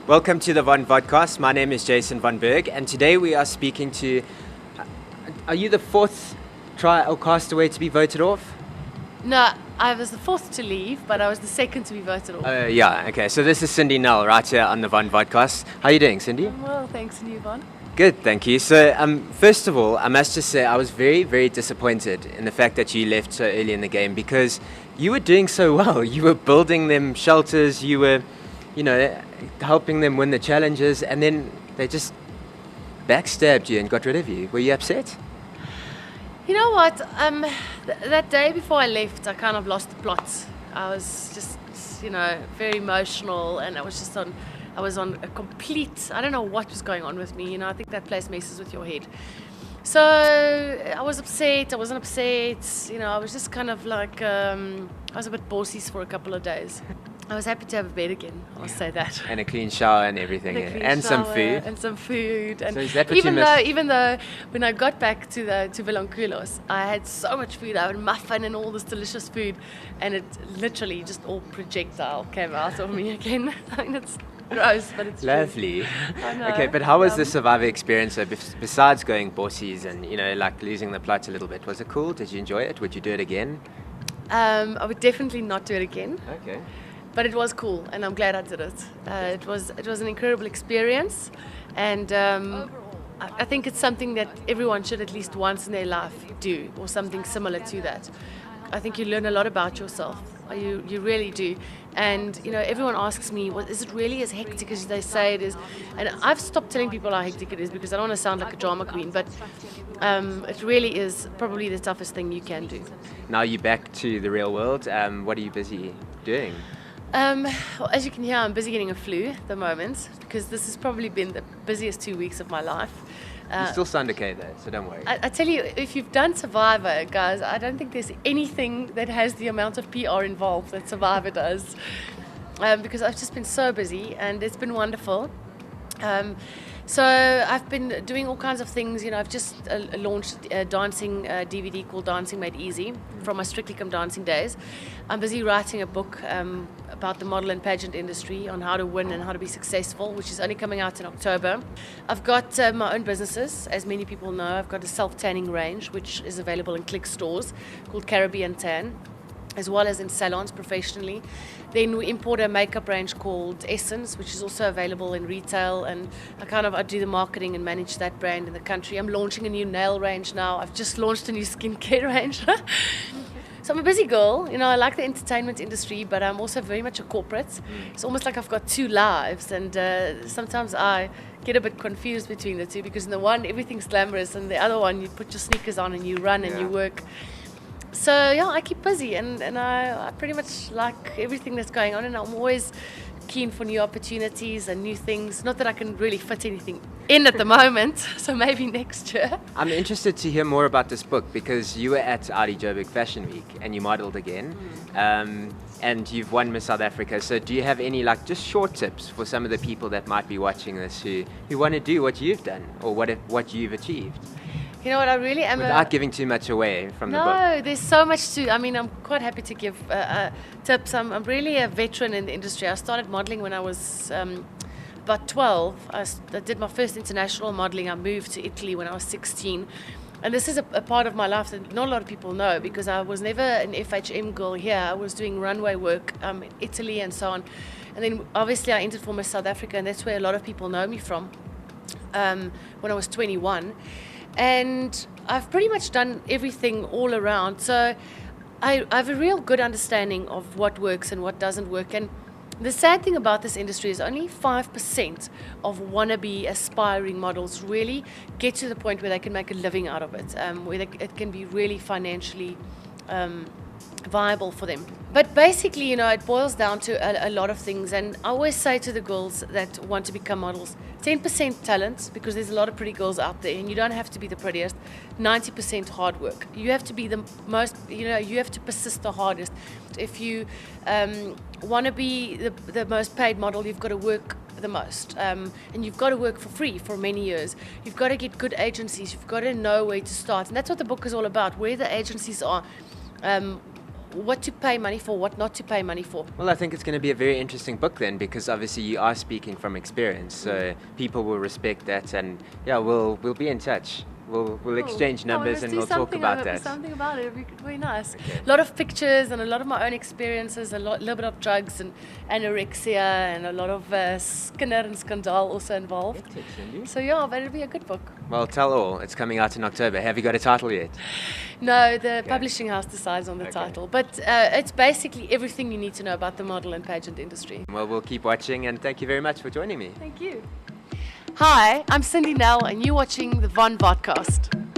Welcome to the Vodcast. My name is Jason von Berg, and today we are speaking to. Are you the fourth trial Castaway to be voted off? No, I was the fourth to leave, but I was the second to be voted off. Yeah, okay. So this is Cindy Nell right here on the Vodcast. How are you doing, Cindy? I'm well, thanks, and you, Von? Good, thank you. So, first of all, I must just say I was very, very disappointed in the fact that you left so early in the game because you were doing so well. You were building them shelters, you were, helping them win the challenges, and then they just backstabbed you and got rid of you. Were you upset? You know what? That day before I left, I kind of lost the plot. I was just, very emotional, and I was on a complete, I don't know what was going on with me, I think that place messes with your head. So I was upset, I wasn't upset, I was just kind of like, I was a bit bossy for a couple of days. I was happy to have a bed again, I'll say that. And a clean shower and everything, and some food. And some food. And so is that what even though when I got back to Vilanculos, I had so much food. I had a muffin and all this delicious food, and it literally just all projectile came out of me again. I mean, it's gross, but it's lovely. I know. Okay, but how was the Survivor experience? So besides going bossies and like losing the plot a little bit, was it cool? Did you enjoy it? Would you do it again? I would definitely not do it again. Okay. But it was cool, and I'm glad I did it. It was an incredible experience, and I think it's something that everyone should at least once in their life do, or something similar to that. I think you learn a lot about yourself. You really do. And everyone asks me, well, is it really as hectic as they say it is? And I've stopped telling people how hectic it is because I don't want to sound like a drama queen, but it really is probably the toughest thing you can do. Now you're back to the real world. What are you busy doing? Well, as you can hear, I'm busy getting a flu at the moment because this has probably been the busiest 2 weeks of my life. You still sound okay though, so don't worry. I tell you, if you've done Survivor, guys, I don't think there's anything that has the amount of PR involved that Survivor does, because I've just been so busy and it's been wonderful. So I've been doing all kinds of things. I've just launched a dancing DVD called Dancing Made Easy from my Strictly Come Dancing days. I'm busy writing a book about the model and pageant industry on how to win and how to be successful, which is only coming out in October. I've got my own businesses, as many people know. I've got a self-tanning range, which is available in Click stores called Caribbean Tan, as well as in salons professionally. Then we import a makeup range called Essence, which is also available in retail, and I do the marketing and manage that brand in the country. I'm launching a new nail range now. I've just launched a new skincare range. So I'm a busy girl. I like the entertainment industry, but I'm also very much a corporate. It's almost like I've got two lives, and sometimes I get a bit confused between the two because in the one, everything's glamorous, and the other one, you put your sneakers on and you run and you work. So I keep busy, and I pretty much like everything that's going on, and I'm always keen for new opportunities and new things. Not that I can really fit anything in at the moment, so maybe next year. I'm interested to hear more about this book because you were at Audi Joburg Fashion Week and you modeled again, and you've won Miss South Africa. So do you have any just short tips for some of the people that might be watching this who want to do what you've done or what you've achieved? You know what, I really am without giving too much away from the book. No, there's so much I'm quite happy to give tips. I'm really a veteran in the industry. I started modeling when I was about 12. I did my first international modeling. I moved to Italy when I was 16. And this is a part of my life that not a lot of people know because I was never an FHM girl here. I was doing runway work in Italy and so on. And then obviously I entered for Miss South Africa, and that's where a lot of people know me from when I was 21. And I've pretty much done everything all around. So I have a real good understanding of what works and what doesn't work. And the sad thing about this industry is only 5% of wannabe aspiring models really get to the point where they can make a living out of it, where it can be really financially viable for them. But basically, it boils down to a lot of things. And I always say to the girls that want to become models, 10% talent, because there's a lot of pretty girls out there, and you don't have to be the prettiest. 90% hard work. You have to be the most, you have to persist the hardest. If you want to be the most paid model, you've got to work the most, and you've got to work for free for many years. You've got to get good agencies. You've got to know where to start, and that's what the book is all about, where the agencies are, what to pay money for, what not to pay money for. Well, I think it's going to be a very interesting book then, because obviously you are speaking from experience, so people will respect that, and yeah, we'll be in touch. We'll exchange numbers and we'll talk about that. Something about it. It'd be very nice. Okay. A lot of pictures and a lot of my own experiences, little bit of drugs and anorexia, and a lot of Skinner and Scandal also involved. So yeah, but it'll be a good book. Well, tell all. It's coming out in October. Have you got a title yet? No, the publishing house decides on the title. But it's basically everything you need to know about the model and pageant industry. Well, we'll keep watching, and thank you very much for joining me. Thank you. Hi, I'm Cindy Nell, and you're watching the Vodcast.